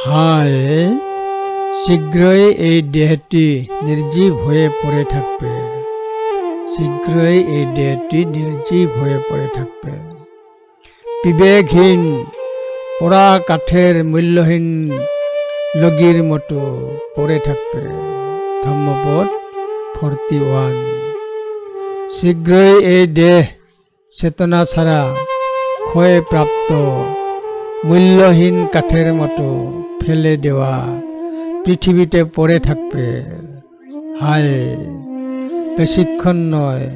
হায় শীঘ্রই এই দেহটি নির্জীব হয়ে পড়ে থাকবে, শীঘ্রই এই দেহটি নির্জীব হয়ে পড়ে থাকবে। বিবেকহীন পোড়া কাঠের মূল্যহীন লগির মতো পড়ে থাকবে। ধম্মপদ 41। শীঘ্রই এই দেহ চেতনা ছাড়া ক্ষয় প্রাপ্ত মূল্যহীন কাঠের মতো ফেলে দেওয়া পৃথিবীতে পড়ে থাকবে। হায় বেশিক্ষণ নয়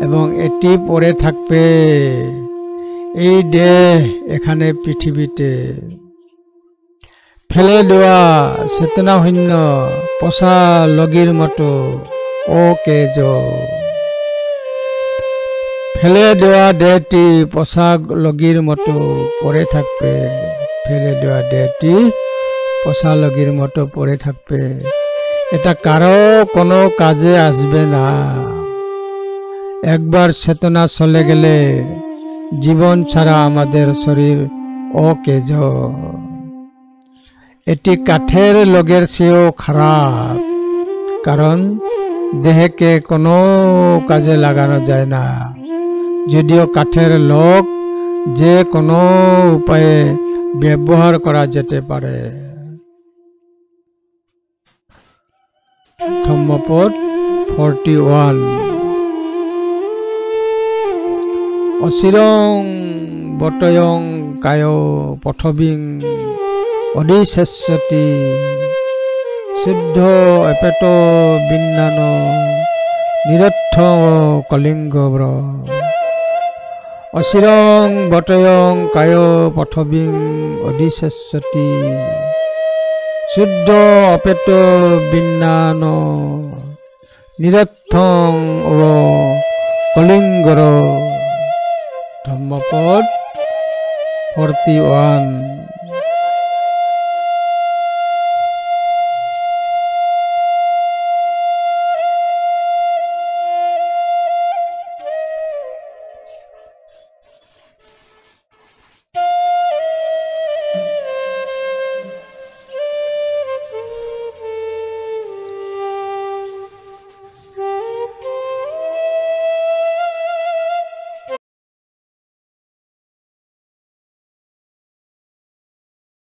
এবং এটি পড়ে থাকবে। এই দেহ এখানে পৃথিবীতে ফেলে দেওয়া চেতনাশূন্য পচা লগির মতো অকেজ। ফেলে দেওয়া দেহটি পচা লগির মতো পড়ে থাকবে। ফেলে দেওয়া দেহটি পচা লগির মতো পড়ে থাকবে। এটা কারো কোনো কাজে আসবে না। একবার চেতনা চলে গেলে জীবন ছাড়া আমাদের শরীর অকেজ। এটি কাঠের লগের চেয়েও খারাপ, কারণ দেহকে কোনো কাজে লাগানো যায় না। যদিও কাঠের লগ যে কোনো উপায়ে ব্যবহার করা যেতে পারে। ধম্মপদ 41। অচিরং বটয়ং কায় পথবিং অধিশেষ্যতি শুদ্ধ এপেট বিন্নান নিরর্থ কলিঙ্গব্র। অচিরং বটয়ং কায় পথবিং অধিশেষ্যতি শুদ্ধ অপেট বিন্নান নিরর্থং কলিঙ্গর। ধম্মপদ 41।